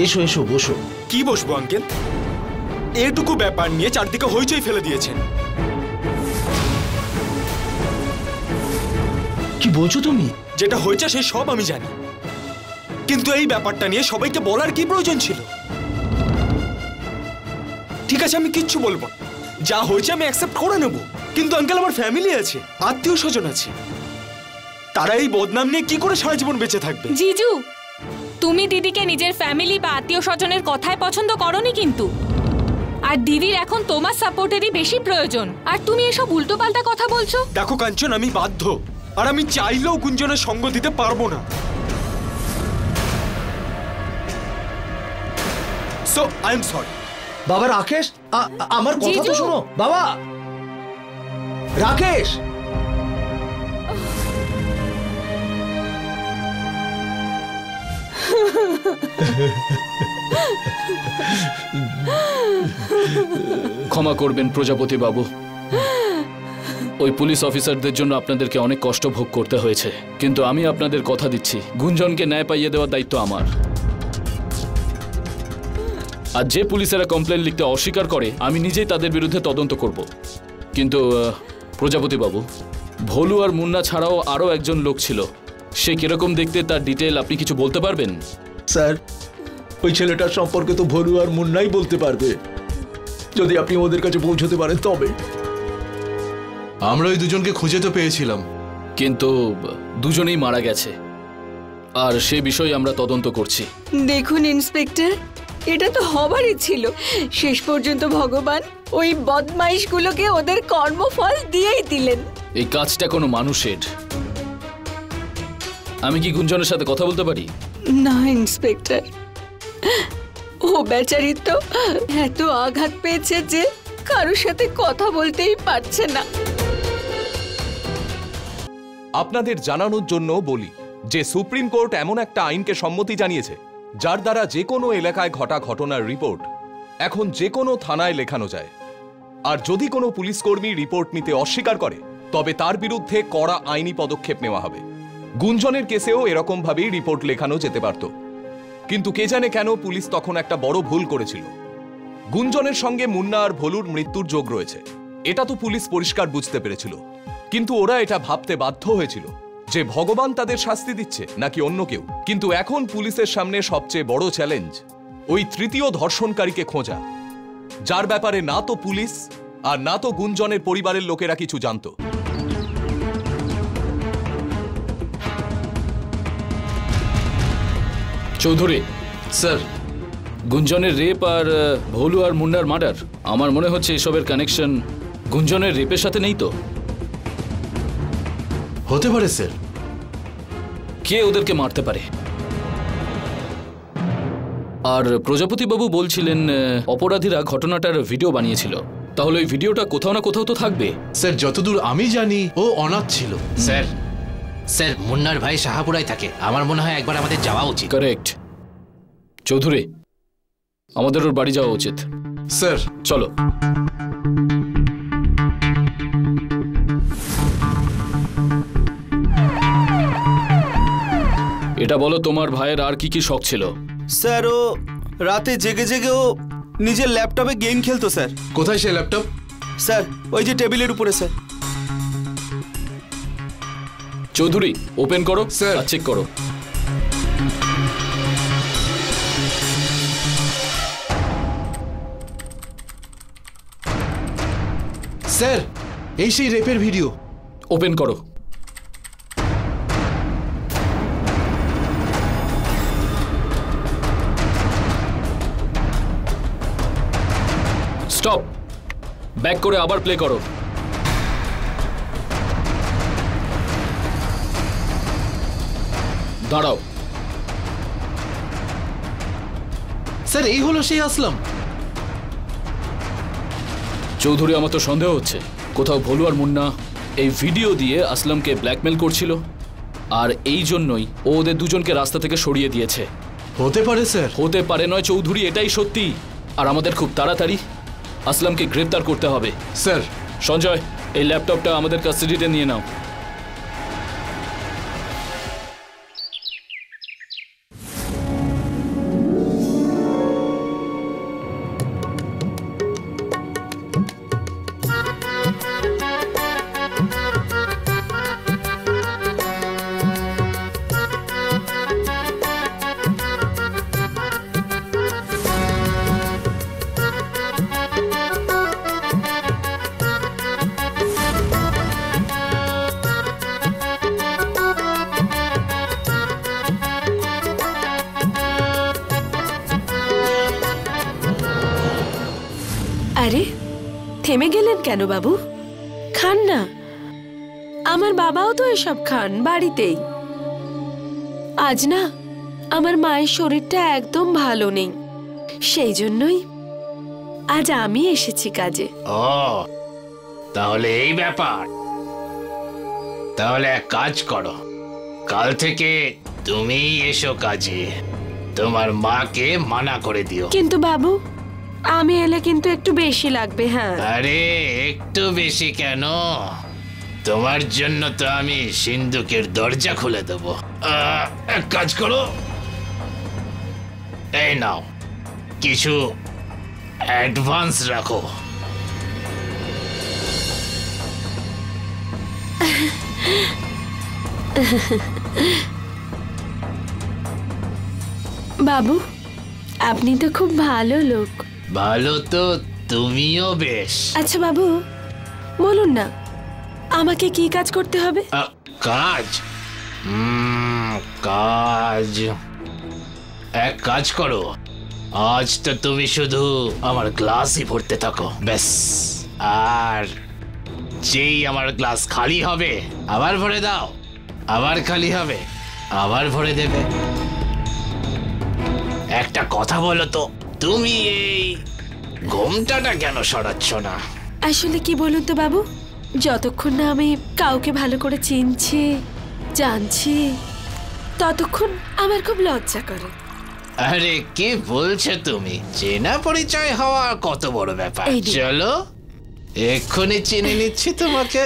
এসো এসো, বসো। কি বসবো আঙ্কেল? এটুকু ব্যাপার নিয়ে চারদিকে হইচই ফেলে দিয়েছেন। কি বলছো তুমি? যেটা হয়েছে সেই সব আমি জানি, কিন্তু এই ব্যাপারটা নিয়ে সবাইকে বলার কি প্রয়োজন ছিল? ঠিক আছে, আমি কিচ্ছু বলবো না, যা হয়েছে আমি অ্যাকসেপ্ট করে নেব। কিন্তু আঙ্কেল, আমার ফ্যামিলি আছে, আত্মীয় স্বজন আছে, তারা এই বদনাম নিয়ে কি করে সারা জীবন বেঁচে থাকবে? জিজু, তুমি দিদিকে নিজের ফ্যামিলি বা আত্মীয় স্বজনের কথায় পছন্দ করনি, কিন্তু আর দিদির এখন তোমার সাপোর্টেরই বেশি প্রয়োজন, আর তুমি এসব উল্টোপাল্টা কথা বলছো। দেখো কাঞ্চন, আমি বাধ্য, আর আমি চাইলেও গুঞ্জনের সঙ্গ দিতে পারবো না। So I am sorry. বাবা রাকেশ, আমার কথা তো শোনো বাবা। রাকেশ, ক্ষমা করবেন প্রজাপতি বাবু, ওই পুলিশ অফিসারদের জন্য আপনাদেরকে অনেক কষ্ট ভোগ করতে হয়েছে, কিন্তু আমি আপনাদের কথা দিচ্ছি গুঞ্জনকে ন্যায় পাইয়ে দেওয়ার দায়িত্ব আমার। আর যে পুলিশেরা কমপ্লেন লিখতে অস্বীকার করে আমি নিজেই তাদের বিরুদ্ধে তদন্ত করব। কিন্তু প্রজাপতি বাবু, ভোলু আর মুন্না ছাড়াও আরও একজন লোক ছিল, সে কিরকম দেখতে তার ডিটেল আপনি কিছু বলতে পারবেন? স্যার, ওই ছেলেটার সম্পর্কে তো ভোলু আর মুন্নাই বলতে পারবে, যদি আপনি ওদের কাছে পৌঁছতে পারেন তবে। আমরা ওই দুজনকে খুঁজে তো পেয়েছিলাম, কিন্তু দুজনেই মারা গেছে, আর সে বিষয়ে আমরা তদন্ত করছি। দেখুন ইন্সপেক্টর, এটা তো হবারই ছিল। শেষ পর্যন্ত ভগবান ওই বদমাইশগুলোকে ওদের কর্মফল দিয়েই দিলেন। এই কাজটা কোনো মানুষের। আমি কি গুঞ্জনের সাথে কথা বলতে পারি? না ইন্সপেক্টর, ও বেচারি তো এত আঘাত পেয়েছে যে কারোর সাথে কথা বলতেই পারছে না। আপনাদের জানানোর জন্য বলি যে সুপ্রিম কোর্ট এমন একটা আইনকে সম্মতি জানিয়েছে যার দ্বারা যে কোনো এলাকায় ঘটা ঘটনার রিপোর্ট এখন যে কোনো থানায় লেখানো যায়। আর যদি কোনো পুলিশকর্মী রিপোর্ট নিতে অস্বীকার করে তবে তার বিরুদ্ধে কড়া আইনি পদক্ষেপ নেওয়া হবে। গুঞ্জনের কেসেও এরকম ভাবেই রিপোর্ট লেখানো যেতে পারত, কিন্তু কে জানে কেন পুলিশ তখন একটা বড় ভুল করেছিল। গুঞ্জনের সঙ্গে মুন্না আর ভোলুর মৃত্যুর যোগ রয়েছে, এটা তো পুলিশ পরিষ্কার বুঝতে পেরেছিল, কিন্তু ওরা এটা ভাবতে বাধ্য হয়েছিল যে ভগবান তাদের শাস্তি দিচ্ছে নাকি অন্য কেউ। কিন্তু এখন পুলিশের সামনে সবচেয়ে বড় চ্যালেঞ্জ ওই তৃতীয় ধর্ষণকারীকে খোঁজা, যার ব্যাপারে না তো পুলিশ আর না তো গুঞ্জনের পরিবারের লোকেরা কিছু জানত। চৌধুরী স্যার, গুঞ্জনের রেপ আর ভোলু আর মুন্নার মার্ডার, আমার মনে হচ্ছে এসবের কানেকশন গুঞ্জনের রেপের সাথে নেই তো? হতে পারে স্যার। কে ওদেরকে মারতে পারে? আর প্রজাপতি বাবু বলছিলেন অপরাধীরা ঘটনাটার ভিডিও বানিয়েছিল। তাহলে ওই ভিডিওটা কোথাও না কোথাও তো থাকবে। স্যার যতদূর আমি জানি ও অনাথ ছিল। স্যার স্যার মুন্নার ভাই শাহাপুরায় থাকে, আমার মনে হয় একবার আমাদের যাওয়া উচিত। কারেক্ট চৌধুরী, আমাদের ওর বাড়ি যাওয়া উচিত। স্যার চলো। এটা বলো তোমার ভাইয়ের আর কি কি শখ ছিল? স্যার ও রাতে জেগে জেগে ও নিজের ল্যাপটপে গেম খেলতো স্যার। কোথায় সে ল্যাপটপ? স্যার ওই যে টেবিলের উপরে স্যার। চৌধুরী ওপেন করো স্যার, চেক করো। স্যার এই সেই রেপের ভিডিও। ওপেন করো। স্টপ, ব্যাক করে আবার প্লে করো। দাঁড়াও। স্যার এই হলো সেই আসলাম। চৌধুরী, আমার তো সন্দেহ হচ্ছে কোথাও ভোলু আর মুন্না এই ভিডিও দিয়ে আসলামকে ব্ল্যাকমেল করছিল, আর এই জন্যই ও ওদের দুজনকে রাস্তা থেকে সরিয়ে দিয়েছে। হতে পারে স্যার। হতে পারে নয় চৌধুরী, এটাই সত্যি। আর আমাদের খুব তাড়াতাড়ি আসলামকে গ্রেপ্তার করতে হবে। স্যার। সঞ্জয়, এই ল্যাপটপটা আমাদের কাস্টাডিতে নিয়ে নাও। আরে থেমে গেলেন কেন বাবু? খান না, আমার বাবাও তো এসব খান বাড়িতেই। আজ না আমার মায়ের শরীরটা একদম ভালো নেই, সেই জন্যই আজ আমি এসেছি কাজে। ও তাহলে এই ব্যাপার। তাহলে এক কাজ করো, কাল থেকে তুমি এসো কাজে, তোমার মাকে মানা করে দিও। কিন্তু বাবু আমি এলে কিন্তু একটু বেশি লাগবে। হ্যাঁ। আরে একটু বেশি কেন, তোমার জন্য তো আমি সিন্ধুকের দরজা খুলে দেবো। এক কাজ করো, এই নাও কিছু অ্যাডভান্স রাখো। বাবু আপনি তো খুব ভালো লোক। ভালো তো তুমিও বেশ। আচ্ছা বাবু বলুন না আমাকে কি কাজ করতে হবে? কাজ কাজ এক কাজ করো, আজ তো তুমি শুধু আমার গ্লাসই ভরতে থাকো ব্যাস, আর যেই আমার গ্লাস খালি হবে আবার ভরে দাও, আবার খালি হবে আবার ভরে দেবে। একটা কথা বলো তো, তুমি এই ঘোমটাটা কেন সরাচ্ছ না? আসলে কি বলুন তো বাবু, যতক্ষণ না আমি কাউকে ভালো করে চিনছি জানছি ততক্ষণ আমার খুব লজ্জা করে। আরে কি বলছো তুমি? চেনা পরিচয় হওয়া কত বড় ব্যাপার। চলো এক্ষুনি চিনে নিচ্ছি তোমাকে।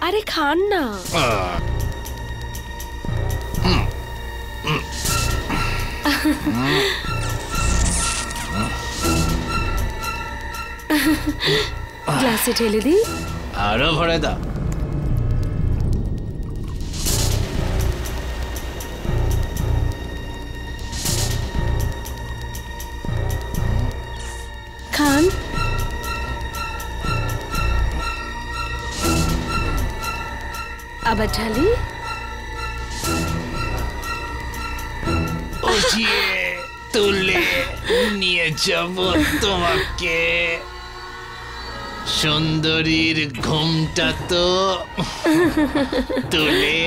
আরে খান না। গ্লাসে ঢেলে দিই, আরো ভরে দাও। খান। আবার ঢালি। উঠিয়ে তুলে নিয়ে যাব তোমাকে। সুন্দরীর ঘুমটা তো তুলে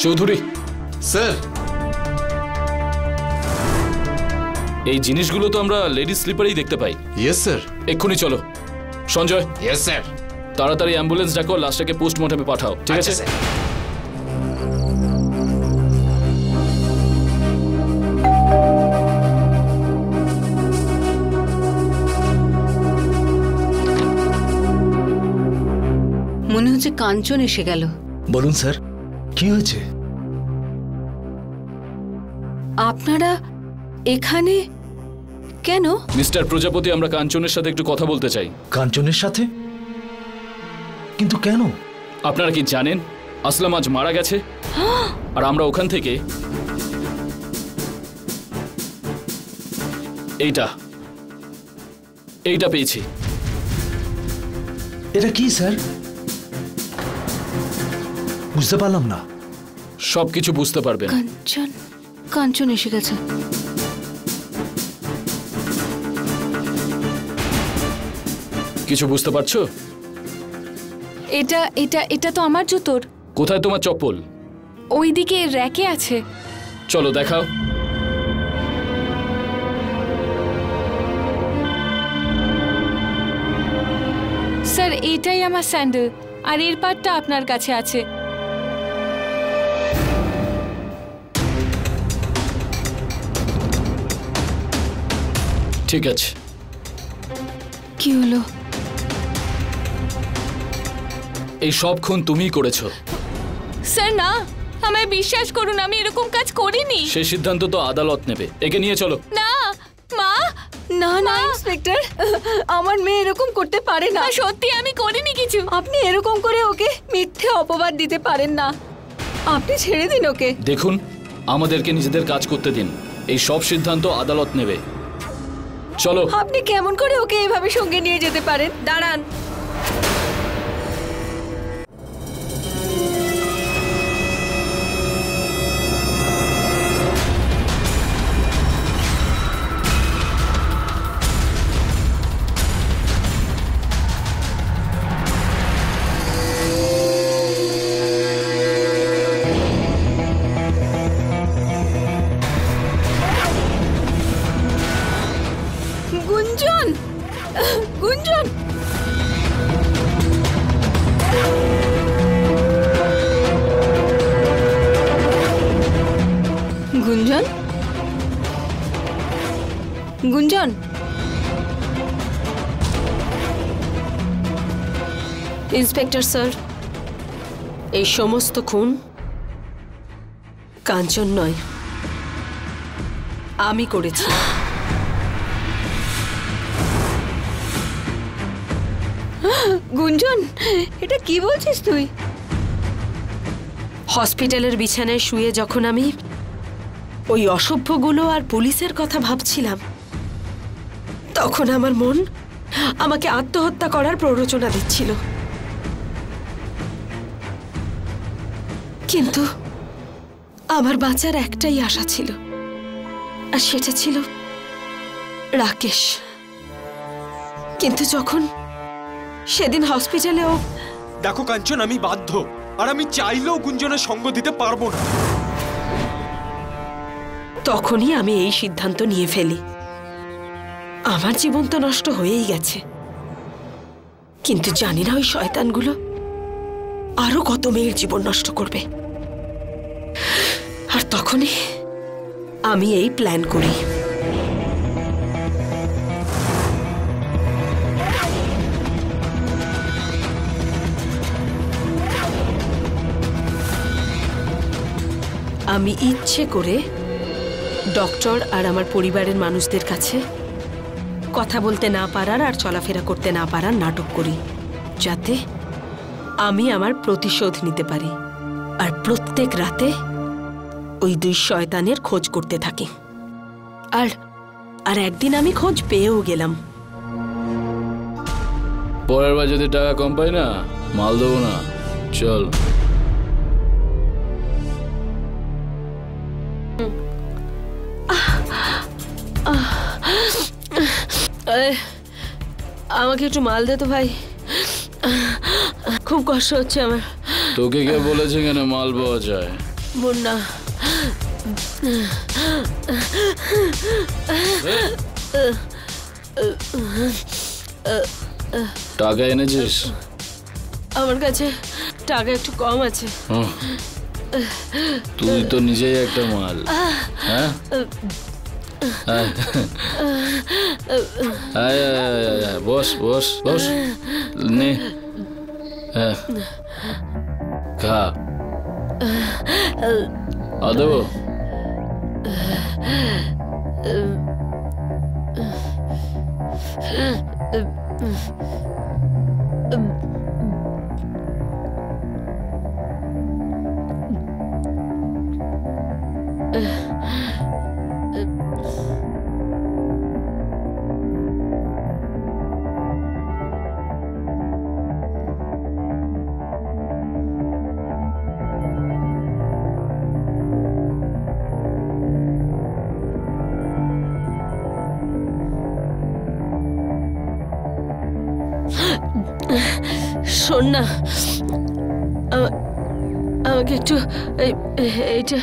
চৌধুরী স্যার, এই জিনিসগুলো তো আমরা লেডিস স্লিপারেই দেখতে পাই। Yes sir. এক্ষুনি চলো। Sanjay, yes sir. তাড়াতাড়ি অ্যাম্বুলেন্স ডাকো, লাশটাকে পোস্টমর্টমে পাঠাও, ঠিক আছে? মনে হচ্ছে কাঞ্চন এসে গেল। বলুন স্যার, কি হয়েছে? আপনারা এখানে কেন? মিস্টার প্রজাপতি, আমরা কাঞ্চনের সাথে একটু কথা বলতে চাই। কাঞ্চনের সাথে? কিন্তু কেন? আপনারা কি জানেন আসলাম আজ মারা গেছে? আর আমরা ওখান থেকে এইটা পেয়েছি। এটা কি স্যার? বুঝতে পারলাম না। সবকিছু বুঝতে পারবেন। কাঞ্চন এসে গেছে। কিছু বুঝতে পারছো? এটা এটা এটা তো আমার জুতোর। কোথায় তোমার চপ্পল? ওইদিকে র্যাকে আছে। চলো দেখাও। স্যার, এইটাই আমার স্যান্ডেল, আর এর পাটটা আপনার কাছে আছে। ঠিক আছে। কি হলো? এই সব খুন তুমিই করেছো। স্যার না, আমায় বিশ্বাস করুন, আমি এরকম কাজ করিনি। সেই সিদ্ধান্ত তো আদালত নেবে। একে নিয়ে চলো। না মা, না না ইন্সপেক্টর, আমার মেয়ে এরকম করতে পারে না। সত্যি আমি করিনি কিছু। আপনি এরকম করে ওকে মিথ্যে অপবাদ দিতে পারেন না। আপনি ছেড়ে দিন ওকে। দেখুন, আমাদেরকে নিজেদের কাজ করতে দিন। এই সব সিদ্ধান্ত আদালত নেবে। চলো। আপনি কেমন করে ওকে এভাবে সঙ্গে নিয়ে যেতে পারেন? দাঁড়ান। গুঞ্জন, গুঞ্জন, গুঞ্জন, গুঞ্জন। ইন্সপেক্টর স্যার, এই সমস্ত খুন কাঞ্চন নয়, আমি করেছি। গুঞ্জন, এটা কি বলছিস তুই? হসপিটালের বিছানায় শুয়ে যখন আমি ওই অসভ্যগুলো আর পুলিশের কথা ভাবছিলাম, তখন আমার মন আমাকে আত্মহত্যা করার প্ররোচনা দিচ্ছিল। কিন্তু আমার বাঁচার একটাই আশা ছিল, আর সেটা ছিল রাকেশ। কিন্তু যখন সেদিন হসপিটালে ও... দেখো কাঞ্চন, আমি বাধ্য, আর আমি চাইলেও গুঞ্জনের সঙ্গ দিতে পারবো না। তখনই আমি এই সিদ্ধান্ত নিয়ে ফেলি। আমার জীবন তো নষ্ট হয়েই গেছে, কিন্তু জানি না ওই শয়তানগুলো আরো কত মেয়ের জীবন নষ্ট করবে। আর তখনই আমি এই প্ল্যান করি। আমি ইচ্ছে করে ডক্টর আর আমার পরিবারের মানুষদের কাছে কথা বলতে না পারার আর চলাফেরা করতে না পারার নাটক করি, যাতে আমি আমার প্রতিশোধ নিতে পারি। আর প্রত্যেক রাতে ওই দুই শয়তানের খোঁজ করতে থাকি। আর একদিন আমি খোঁজ পেয়েও গেলাম। পরের বার যদি টাকা কম পাই না, মাল দেবো না। চল। আমাকে একটু মাল দে তো ভাই, খুব কষ্ট হচ্ছে আমার। তোকে কে বলেছে কেন মাল পাওয়া যায়? মুন্না টাকা এনেছিস? আমার কাছে টাকা একটু কম আছে। তুই তো নিজেই একটা মাল। হ্যাঁ বস বস বস, নে খা। আদৌ শোন না, আমাকে একটু এইটা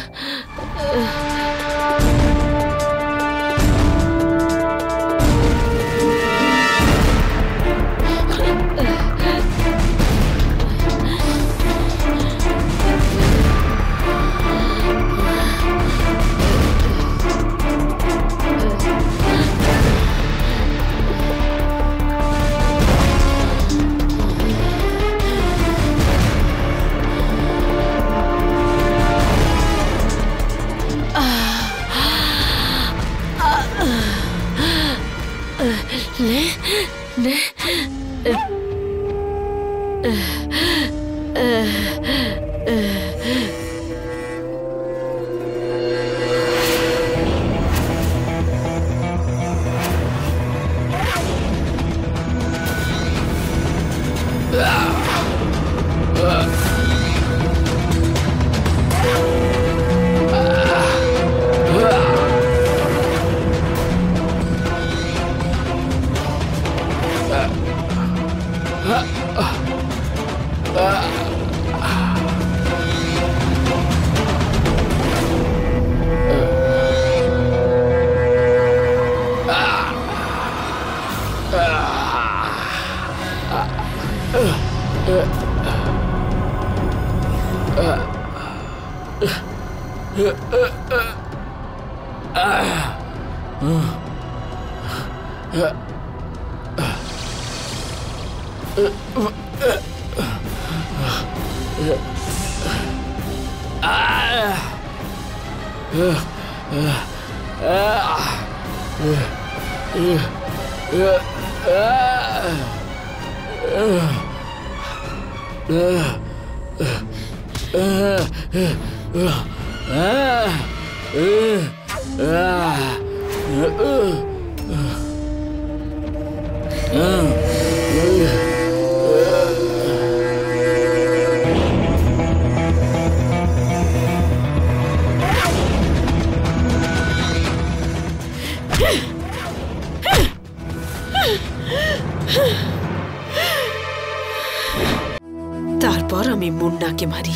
তারপর আমি মুন্নাকে মারি।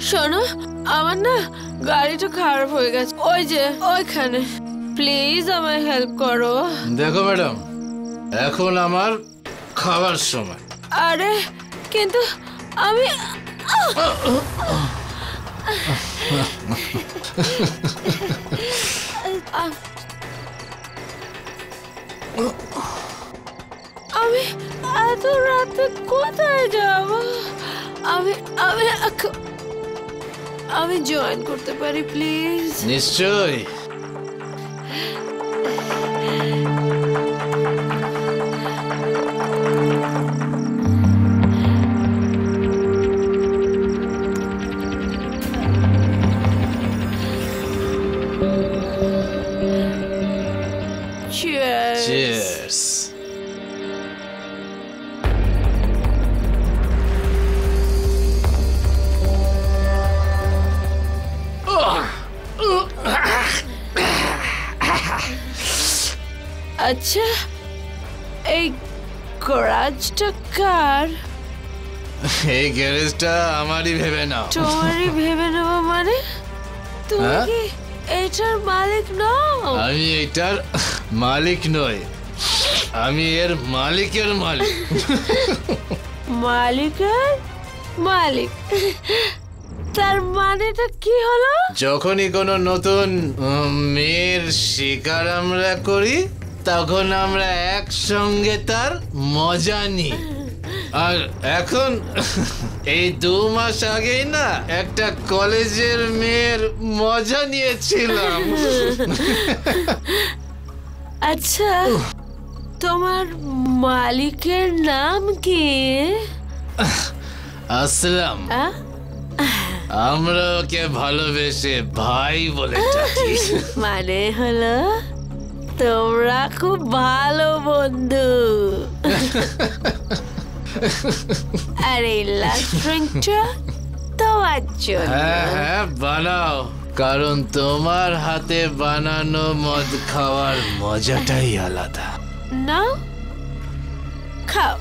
শোনো, আমার না গাড়িটা খারাপ হয়ে গেছে, ওই যে ওইখানে, প্লিজ আমায় হেল্প করো। দেখো ম্যাডাম, এখন আমার খাবার সময়। আরে কিন্তু আমি আমি এত রাতে কোথায় যাব? আমি জয়েন করতে পারি প্লিজ? নিশ্চয়। Cheers. Cheers. আচ্ছা, এই গরাজটা কার? এই গ্যারেজটা আমারই ভেবে নাও। তোমারই ভেবে নেবো মানে? তুমি হ্যাঁ? কি এটার মালিক নও? আমি এটার মালিক নই, আমি এর মালিকের মালিক। মালিকের মালিক? তার মানেটা কি হলো? যখনই কোনো নতুন মেয়ের শিকার আমরা করি তখন আমরা একসঙ্গে তার মজা নিই। আর এখন এই 2 মাস আগেই না একটা কলেজের মেয়ের মজা নিয়েছিলাম। আচ্ছা, তোমার মালিকের নাম কি? আসলাম। আমরা ওকে ভালোবেসে ভাই বলে ডাকি। মানে হলো তোমরা খুব ভালো বন্ধু। আর এই লাস্ট ড্রিঙ্কটা তোমার জন্য। হ্যাঁ হ্যাঁ বানাও, কারণ তোমার হাতে বানানো মদ খাওয়ার মজাটাই আলাদা। না খাও।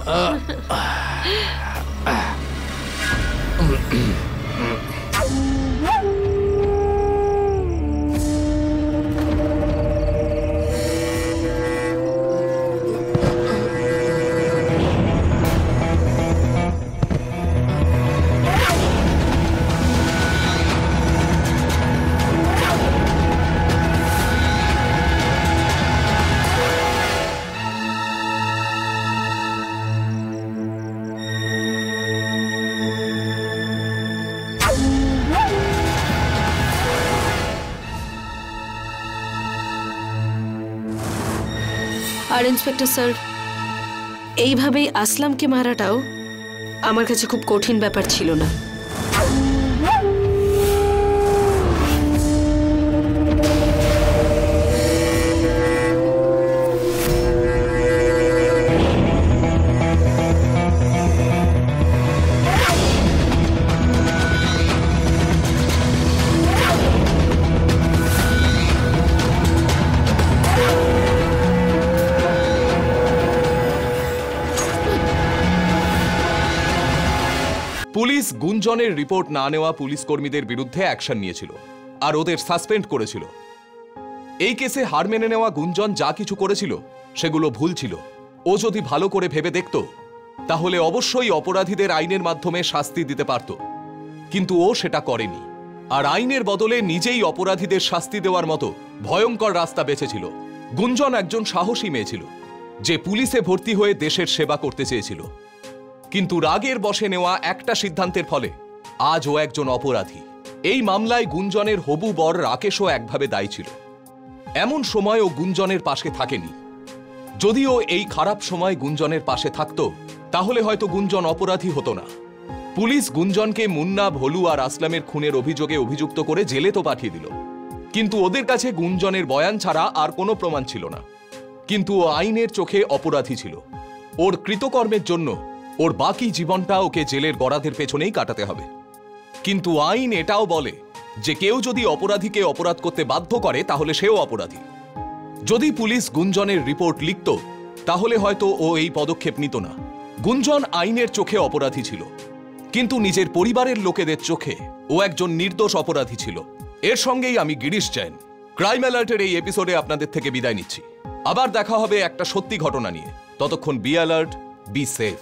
আর ইন্সপেক্টর স্যার, এইভাবেই আসলামকে মারাটাও আমার কাছে খুব কঠিন ব্যাপার ছিল না। পুলিশ গুঞ্জনের রিপোর্ট না নেওয়া পুলিশ কর্মীদের বিরুদ্ধে অ্যাকশন নিয়েছিল আর ওদের সাসপেন্ড করেছিল। এই কেসে হার মেনে নেওয়া গুঞ্জন যা কিছু করেছিল সেগুলো ভুল ছিল। ও যদি ভালো করে ভেবে দেখত তাহলে অবশ্যই অপরাধীদের আইনের মাধ্যমে শাস্তি দিতে পারত, কিন্তু ও সেটা করেনি। আর আইনের বদলে নিজেই অপরাধীদের শাস্তি দেওয়ার মতো ভয়ঙ্কর রাস্তা বেছেছিল। গুঞ্জন একজন সাহসী মেয়ে ছিল যে পুলিশে ভর্তি হয়ে দেশের সেবা করতে চেয়েছিল, কিন্তু রাগের বশে নেওয়া একটা সিদ্ধান্তের ফলে আজ ও একজন অপরাধী। এই মামলায় গুঞ্জনের হবু বর রাকেশও একভাবে দায়ী ছিল। এমন সময় ও গুঞ্জনের পাশে থাকেনি। যদিও এই খারাপ সময় গুঞ্জনের পাশে থাকতো তাহলে হয়তো গুঞ্জন অপরাধী হতো না। পুলিশ গুঞ্জনকে মুন্না, ভোলু আর আসলামের খুনের অভিযোগে অভিযুক্ত করে জেলে তো পাঠিয়ে দিল, কিন্তু ওদের কাছে গুঞ্জনের বয়ান ছাড়া আর কোনো প্রমাণ ছিল না। কিন্তু ও আইনের চোখে অপরাধী ছিল। ওর কৃতকর্মের জন্য ওর বাকি জীবনটা ওকে জেলের গরাদের পেছনেই কাটাতে হবে। কিন্তু আইন এটাও বলে যে কেউ যদি অপরাধীকে অপরাধ করতে বাধ্য করে তাহলে সেও অপরাধী। যদি পুলিশ গুঞ্জনের রিপোর্ট লিখত তাহলে হয়তো ও এই পদক্ষেপ নিত না। গুঞ্জন আইনের চোখে অপরাধী ছিল, কিন্তু নিজের পরিবারের লোকেদের চোখে ও একজন নির্দোষ অপরাধী ছিল। এর সঙ্গেই আমি গিরিশ জৈন ক্রাইম অ্যালার্টের এই এপিসোডে আপনাদের থেকে বিদায় নিচ্ছি। আবার দেখা হবে একটা সত্যি ঘটনা নিয়ে। ততক্ষণ বি অ্যালার্ট, বি সেফ।